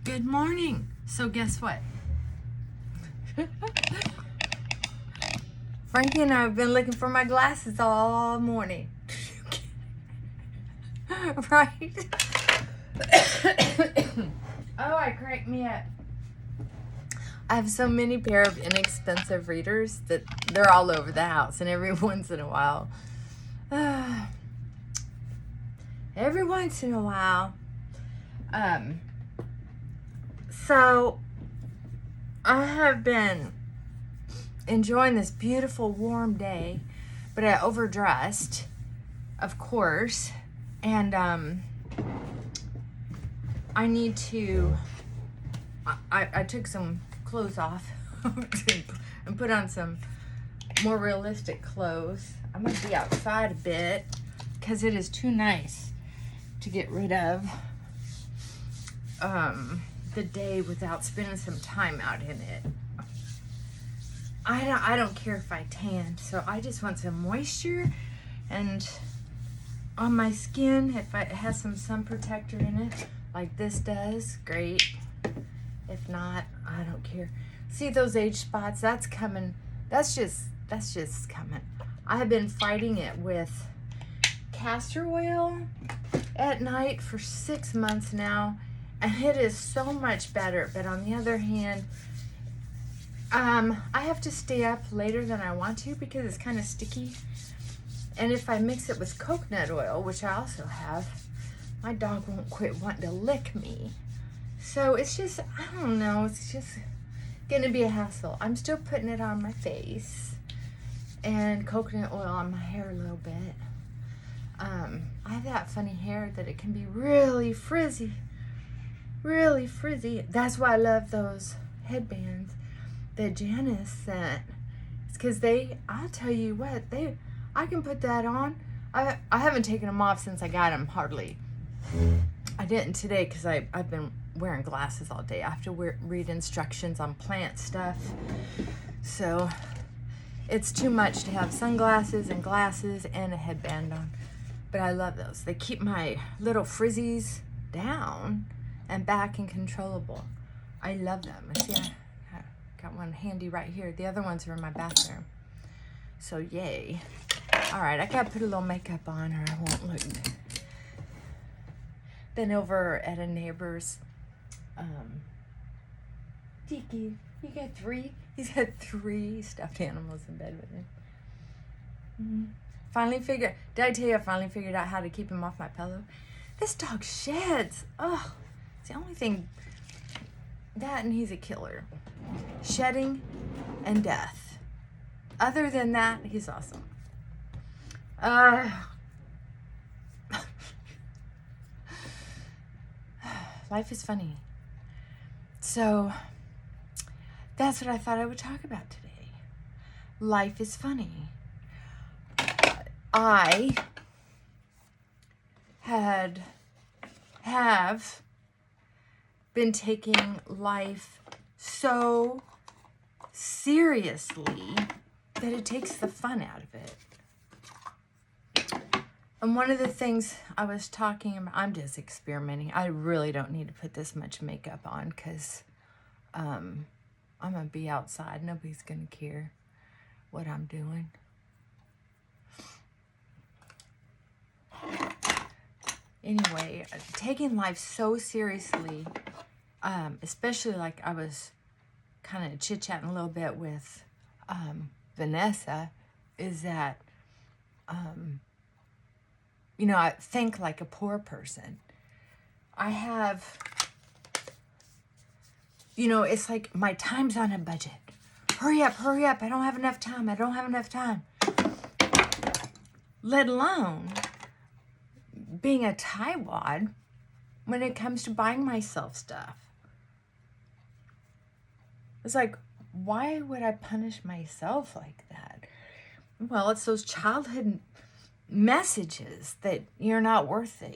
Good morning. So guess what? Frankie and I have been looking for my glasses all morning. Right? Oh, I cracked me up. I have so many pair of inexpensive readers that they're all over the house, and every once in a while, so I have been enjoying this beautiful warm day, but I overdressed, of course, and I need to, I took some clothes off and put on some more realistic clothes. I'm gonna be outside a bit because it is too nice to get rid of the day without spending some time out in it. I don't care if I tan, so I just want some moisture and on my skin. If it has some sun protector in it, like this does, great. If not, I don't care. See those age spots? That's coming. That's just coming. I have been fighting it with castor oil at night for 6 months now, and it is so much better. But on the other hand, I have to stay up later than I want to because it's kind of sticky. And if I mix it with coconut oil, which I also have, my dog won't quit wanting to lick me. So it's just, I don't know, it's just gonna be a hassle. I'm still putting it on my face and coconut oil on my hair a little bit. I have that funny hair that it can be really frizzy. Really frizzy. That's why I love those headbands that Janice sent. It's because I'll tell you what, I can put that on. I haven't taken them off since I got them, hardly. I didn't today because I've been wearing glasses all day. I have to read instructions on plant stuff. So it's too much to have sunglasses and glasses and a headband on. But I love those. They keep my little frizzies down and back and controllable. I love them. See, I got one handy right here. The other ones are in my bathroom. So yay. All right, I gotta put a little makeup on or I won't look. Been over at a neighbor's, Tiki, you got 3? He's got 3 stuffed animals in bed with him. Did I tell you I finally figured out how to keep him off my pillow? This dog sheds. Oh, it's the only thing. That and he's a killer. Shedding and death. Other than that, he's awesome. Life is funny. So that's what I thought I would talk about today. Life is funny. I have been taking life so seriously that it takes the fun out of it. And one of the things I was talking about, I'm just experimenting. I really don't need to put this much makeup on because I'm going to be outside. Nobody's going to care what I'm doing. Anyway, taking life so seriously, especially like I was kind of chit-chatting a little bit with Vanessa, is that, I think like a poor person. I have, it's like my time's on a budget. Hurry up, I don't have enough time. Let alone being a tightwad when it comes to buying myself stuff. It's like, why would I punish myself like that? Well, it's those childhood messages that you're not worth it.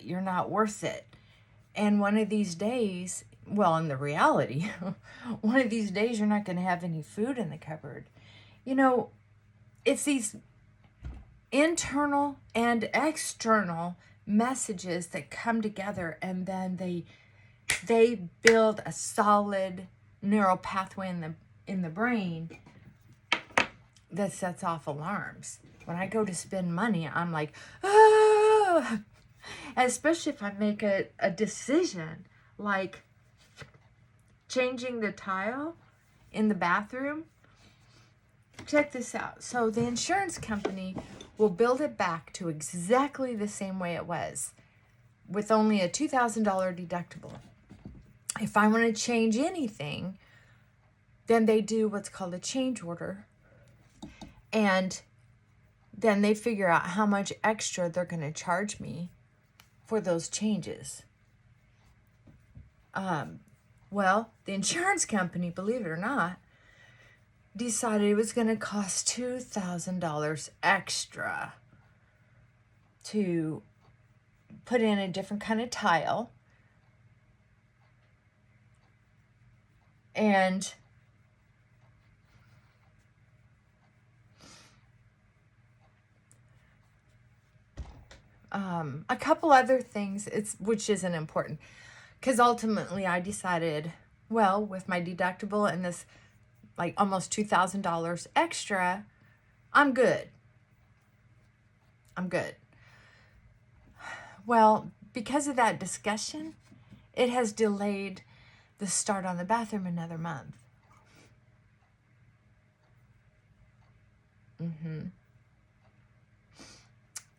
And one of these days, well, in the reality, one of these days you're not going to have any food in the cupboard. It's these internal and external messages that come together, and then they build a solid neural pathway in the brain that sets off alarms. When I go to spend money, I'm like, ah! Especially if I make a decision like changing the tile in the bathroom. Check this out. So the insurance company will build it back to exactly the same way it was with only a $2,000 deductible. If I want to change anything, then they do what's called a change order. And then they figure out how much extra they're going to charge me for those changes. Well, the insurance company, believe it or not, decided it was going to cost $2,000 extra to put in a different kind of tile. And a couple other things, which isn't important. Because ultimately I decided, well, with my deductible and this like almost $2,000 extra, I'm good. I'm good. Well, because of that discussion, it has delayed the start on the bathroom another month.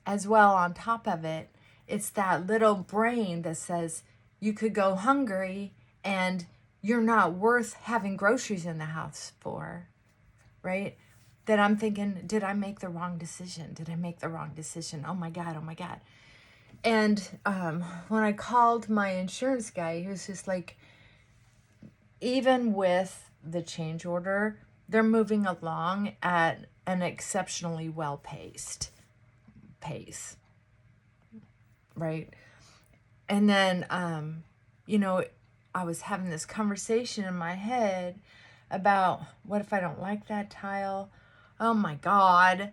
As well, on top of it, it's that little brain that says you could go hungry and you're not worth having groceries in the house for, right? That I'm thinking, did I make the wrong decision? Did I make the wrong decision? Oh my God, oh my God. And when I called my insurance guy, he was just like, even with the change order, they're moving along at an exceptionally well-paced pace, right? And then, I was having this conversation in my head about, what if I don't like that tile? Oh my God,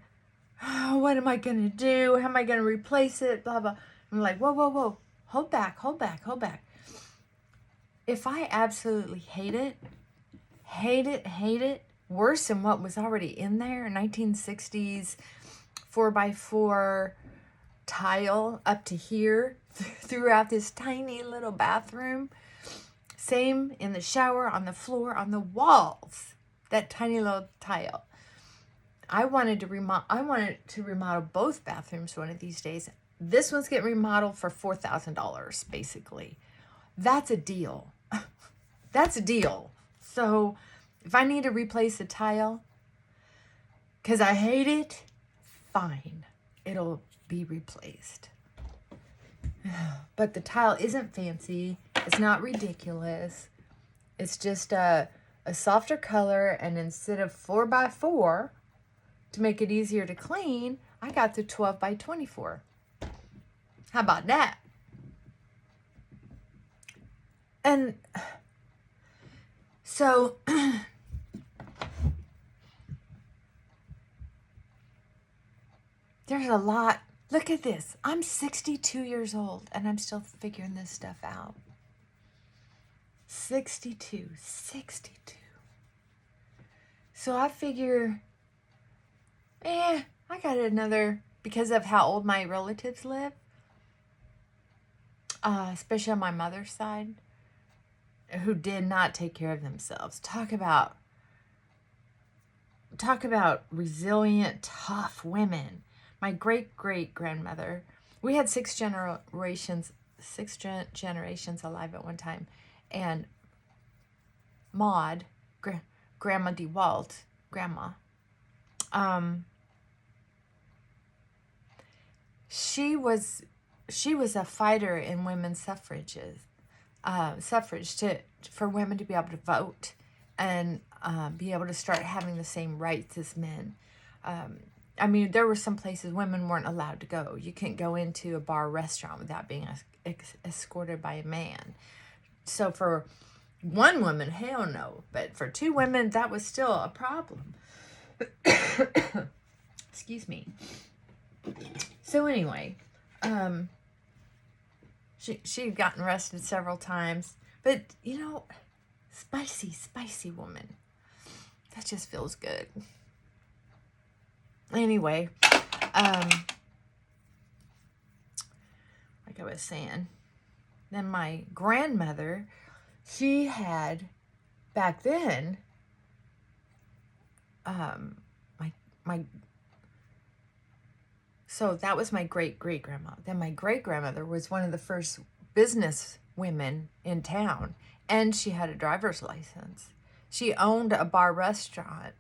what am I going to do? How am I going to replace it? Blah, blah. I'm like, whoa. Hold back. If I absolutely hate it, worse than what was already in there, 1960s 4x4 tile up to here throughout this tiny little bathroom. Same in the shower, on the floor, on the walls, that tiny little tile. I wanted to remodel both bathrooms one of these days. This one's getting remodeled for $4,000, basically. That's a deal. That's a deal. So if I need to replace a tile because I hate it, fine. It'll be replaced. But the tile isn't fancy. It's not ridiculous. It's just a softer color, and instead of 4x4, to make it easier to clean, I got the 12x24. How about that? And so there's a lot. Look at this. I'm 62 years old and I'm still figuring this stuff out. 62. So I figure, I got another, because of how old my relatives live, especially on my mother's side, who did not take care of themselves. Talk about resilient, tough women. My great-great-grandmother, we had six generations alive at one time. And Maud, Grandma DeWalt, Grandma, she was a fighter in women's suffrage for women to be able to vote and be able to start having the same rights as men. I mean, there were some places women weren't allowed to go. You couldn't go into a bar or restaurant without being escorted by a man. So for one woman, hell no. But for two women, that was still a problem. Excuse me. So anyway, she'd gotten arrested several times. But, you know, spicy woman. That just feels good. Anyway, like I was saying, then my grandmother, she had, back then, so that was my great-great-grandma. Then my great-grandmother was one of the first business women in town, and she had a driver's license. She owned a bar restaurant,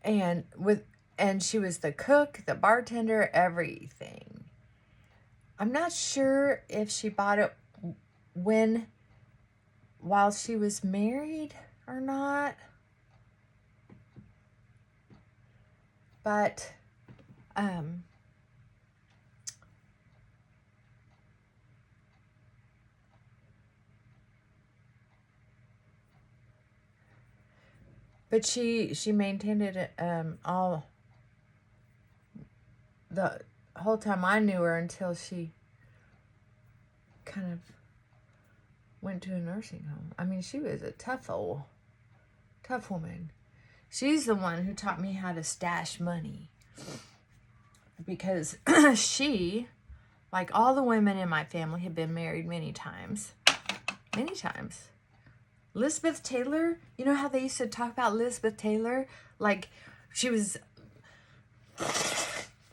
and she was the cook, the bartender, everything. I'm not sure if she bought it while she was married or not. But, she maintained it, all the whole time I knew her until she kind of went to a nursing home. I mean, she was a tough woman. She's the one who taught me how to stash money. Because she, like all the women in my family, had been married many times. Many times. Elizabeth Taylor, you know how they used to talk about Elizabeth Taylor? Like, she was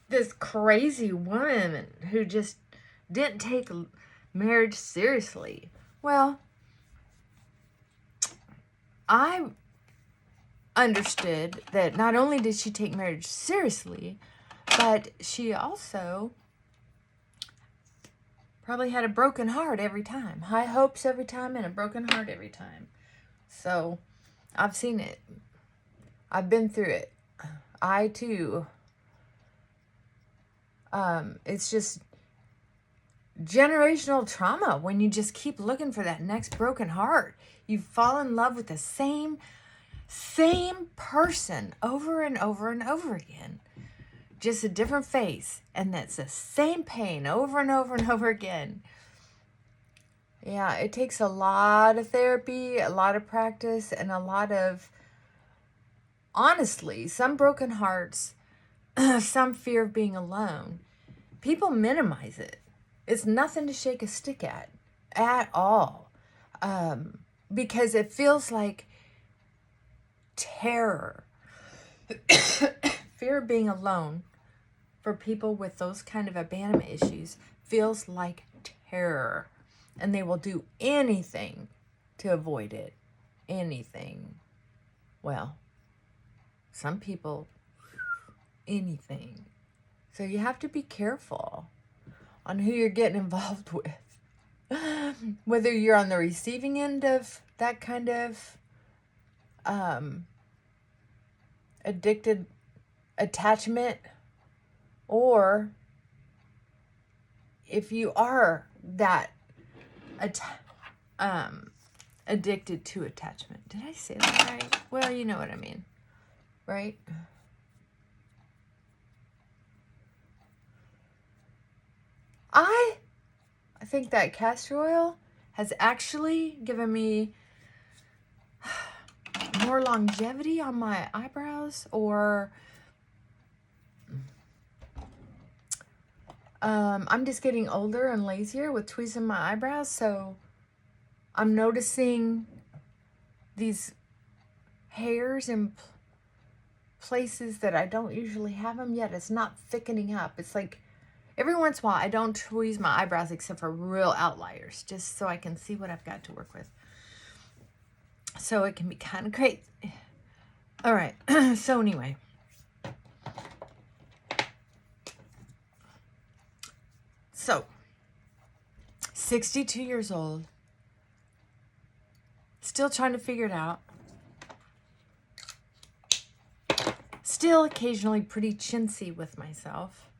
this crazy woman who just didn't take marriage seriously. Well, I understood that not only did she take marriage seriously, but she also probably had a broken heart every time. High hopes every time and a broken heart every time. So, I've seen it. I've been through it. I too. It's just generational trauma when you just keep looking for that next broken heart. You fall in love with the same person over and over and over again. Just a different face. And that's the same pain over and over and over again. Yeah, it takes a lot of therapy, a lot of practice, and a lot of, honestly, some broken hearts, some fear of being alone. People minimize it. It's nothing to shake a stick at all. Because it feels like terror. Fear of being alone for people with those kind of abandonment issues feels like terror. And they will do anything to avoid it. Anything. Well, some people, anything. So you have to be careful on who you're getting involved with. Whether you're on the receiving end of that kind of addicted attachment, or if you are that addicted to attachment. Did I say that right? Well, you know what I mean, right? I think that castor oil has actually given me more longevity on my eyebrows, or I'm just getting older and lazier with tweezing my eyebrows, so I'm noticing these hairs in places that I don't usually have them yet. It's not thickening up. It's like every once in a while I don't tweeze my eyebrows except for real outliers, just so I can see what I've got to work with. So it can be kind of great. All right. So anyway. So, 62 years old. Still trying to figure it out. Still occasionally pretty chintzy with myself.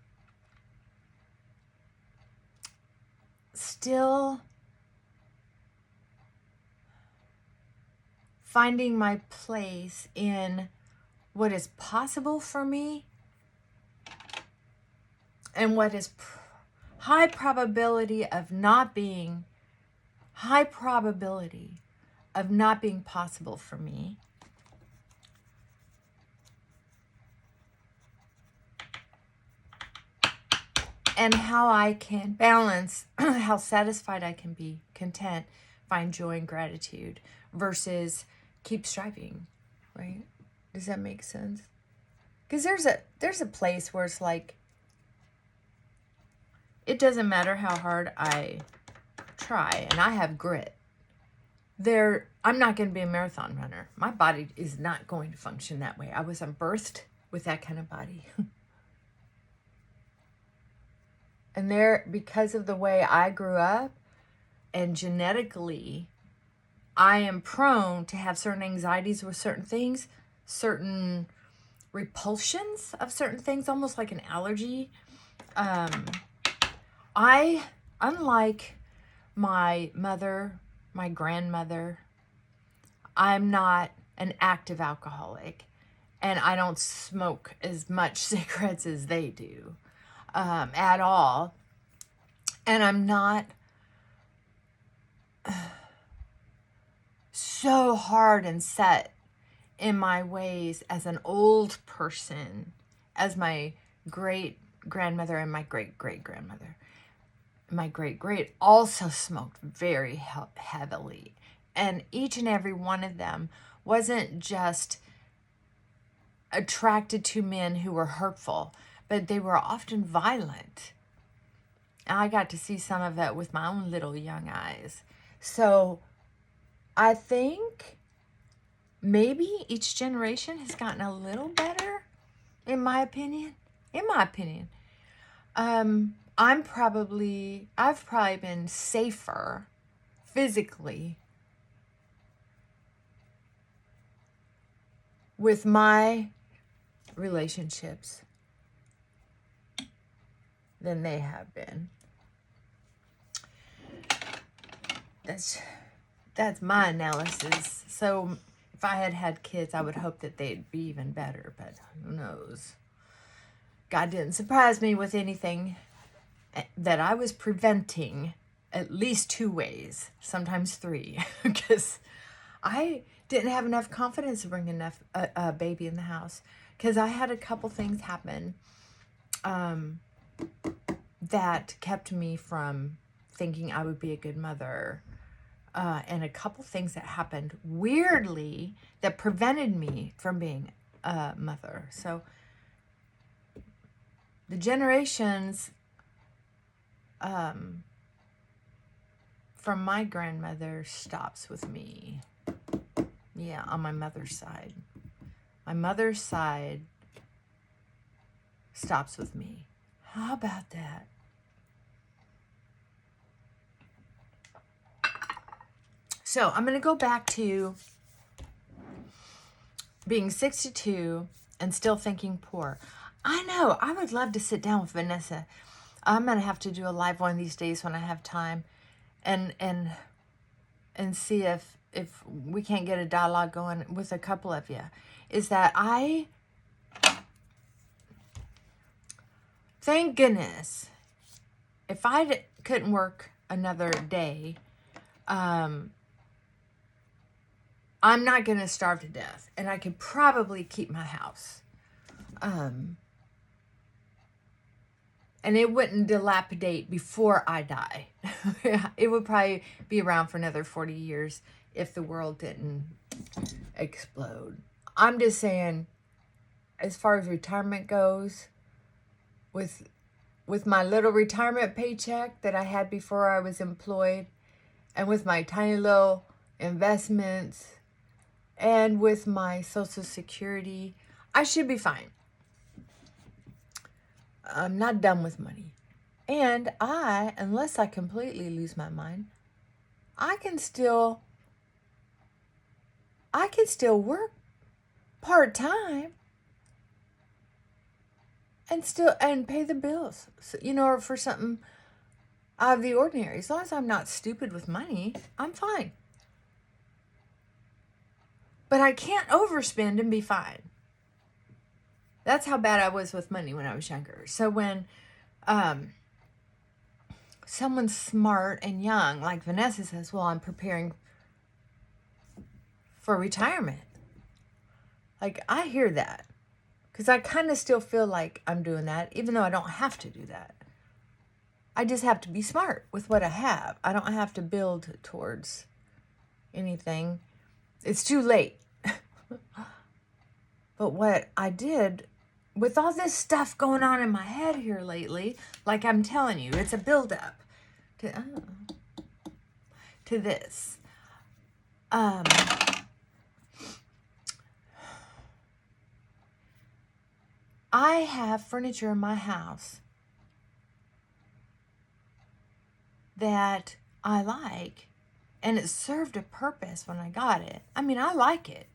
Still finding my place in what is possible for me and what is high probability of not being possible for me. And how I can balance, how satisfied I can be, content, find joy and gratitude versus keep striving, right? Does that make sense? Because there's a place where it's like, it doesn't matter how hard I try, and I have grit. I'm not going to be a marathon runner. My body is not going to function that way. I wasn't birthed with that kind of body. And because of the way I grew up and genetically, I am prone to have certain anxieties with certain things, certain repulsions of certain things, almost like an allergy. Unlike my mother, my grandmother, I'm not an active alcoholic, and I don't smoke as much cigarettes as they do. At all. And I'm not so hard and set in my ways as an old person, as my great grandmother and my great great grandmother. My great great also smoked very heavily, and each and every one of them wasn't just attracted to men who were hurtful, but they were often violent. I got to see some of it with my own little young eyes. So I think maybe each generation has gotten a little better, in my opinion. I've probably been safer physically with my relationships than they have been. That's my analysis. So if I had had kids, I would hope that they'd be even better, but who knows? God didn't surprise me with anything that I was preventing at least 2 ways, sometimes 3, because I didn't have enough confidence to bring enough a baby in the house, because I had a couple things happen that kept me from thinking I would be a good mother, and a couple things that happened weirdly that prevented me from being a mother. So the generations from my grandmother stops with me. Yeah, on my mother's side. My mother's side stops with me. How about that? So I'm going to go back to being 62 and still thinking poor. I know, I would love to sit down with Vanessa. I'm going to have to do a live one of these days when I have time and see if we can't get a dialogue going with a couple of you. Is that thank goodness, if I couldn't work another day, I'm not going to starve to death, and I could probably keep my house. And it wouldn't dilapidate before I die. It would probably be around for another 40 years if the world didn't explode. I'm just saying, as far as retirement goes, with my little retirement paycheck that I had before I was employed, and with my tiny little investments, and with my Social Security, I should be fine. I'm not done with money. And unless I completely lose my mind, I can still work part-time and pay the bills, so, or for something out of the ordinary. As long as I'm not stupid with money, I'm fine. But I can't overspend and be fine. That's how bad I was with money when I was younger. So when someone smart and young, like Vanessa says, well, I'm preparing for retirement. Like, I hear that. Because I kind of still feel like I'm doing that, even though I don't have to do that. I just have to be smart with what I have. I don't have to build towards anything. It's too late. But what I did with all this stuff going on in my head here lately, like I'm telling you, it's a buildup to this. I have furniture in my house that I like, and it served a purpose when I got it. I mean, I like it,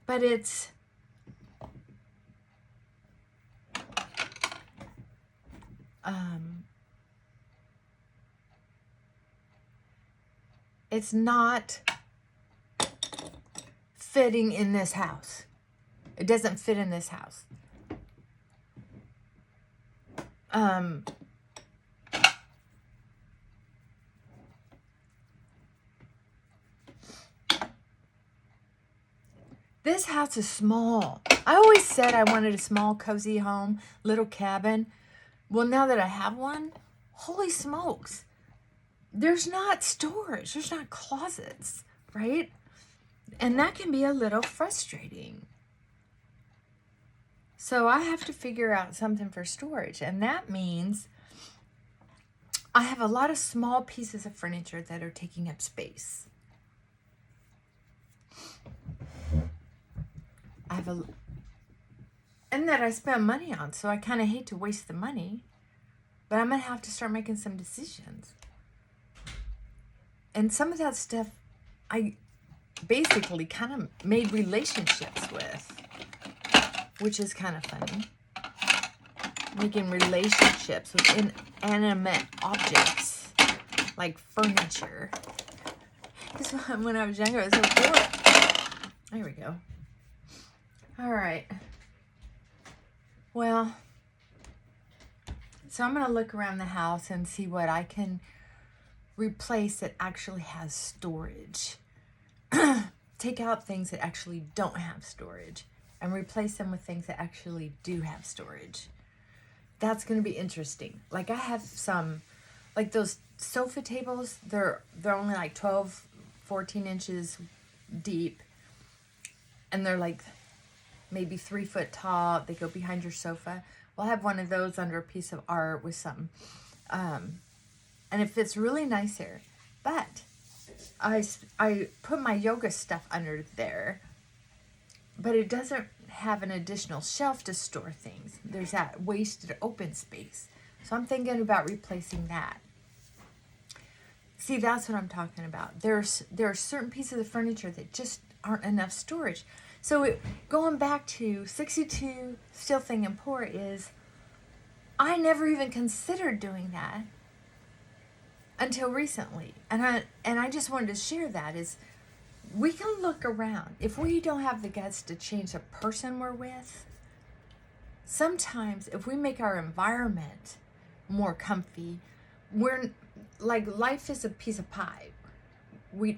but it's not fitting in this house. It doesn't fit in this house. This house is small. I always said I wanted a small, cozy home, little cabin. Well, now that I have one, holy smokes. There's not storage. There's not closets, right? And that can be a little frustrating. So I have to figure out something for storage. And that means I have a lot of small pieces of furniture that are taking up space. And that I spend money on, so I kind of hate to waste the money, but I'm going to have to start making some decisions. And some of that stuff I basically kind of made relationships with, which is kind of funny. Making relationships with inanimate objects, like furniture. Because when I was younger, it was so cool. There we go. All right. Well, so I'm going to look around the house and see what I can replace that actually has storage. Take out things that actually don't have storage and replace them with things that actually do have storage. That's going to be interesting. Like I have some, like those sofa tables, they're only like 12, 14 inches deep. And they're like maybe 3 foot tall. They go behind your sofa. Well, I have one of those under a piece of art with something. And it fits really nice there. But I put my yoga stuff under there. But it doesn't have an additional shelf to store things. There's that wasted open space. So I'm thinking about replacing that. See, that's what I'm talking about. There are certain pieces of furniture that just aren't enough storage. So going back to 62 Still Thinking Poor is, I never even considered doing that until recently. And I just wanted to share that is, we can look around. If we don't have the guts to change the person we're with, sometimes if we make our environment more comfy, we're like, life is a piece of pie.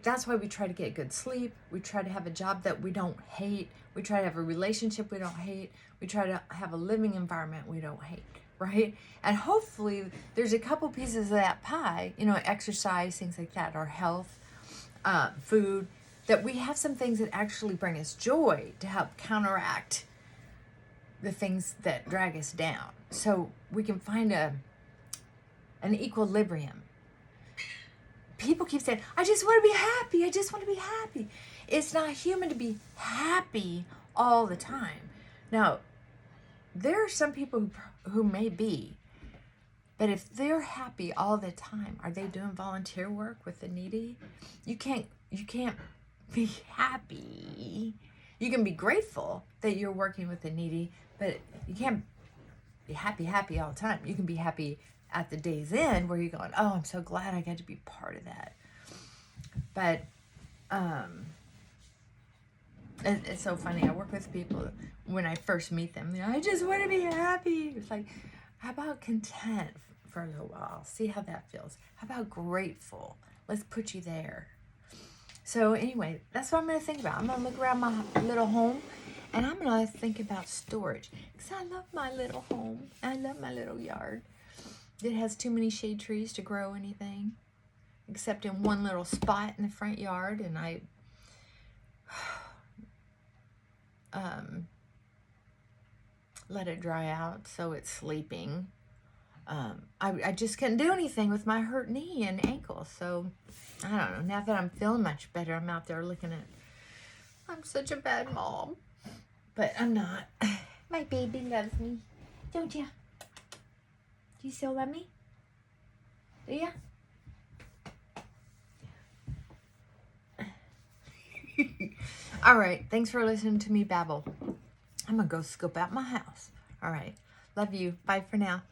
That's why we try to get good sleep. We try to have a job that we don't hate. We try to have a relationship we don't hate. We try to have a living environment we don't hate, right? And hopefully there's a couple pieces of that pie, exercise, things like that, our health, food, that we have some things that actually bring us joy to help counteract the things that drag us down. So we can find an equilibrium. People keep saying, I just want to be happy. I just want to be happy. It's not human to be happy all the time. Now, there are some people who may be, but if they're happy all the time, are they doing volunteer work with the needy? You can't be happy. You can be grateful that you're working with the needy, but you can't be happy all the time. You can be happy at the day's end where you're going, oh, I'm so glad I got to be part of that. But it's so funny. I work with people when I first meet them. I just want to be happy. It's like, how about content for a little while. See how that feels. How about grateful? Let's put you there. So anyway, that's what I'm going to think about. I'm going to look around my little home, and I'm going to think about storage. Because I love my little home. I love my little yard. It has too many shade trees to grow anything, except in one little spot in the front yard, and I let it dry out so it's sleeping. I just couldn't do anything with my hurt knee and ankle, so I don't know. Now that I'm feeling much better, I'm out there looking at, I'm such a bad mom, but I'm not. My baby loves me, don't ya? Do you still love me? Do ya? All right, thanks for listening to me babble. I'm gonna go scope out my house. All right, love you. Bye for now.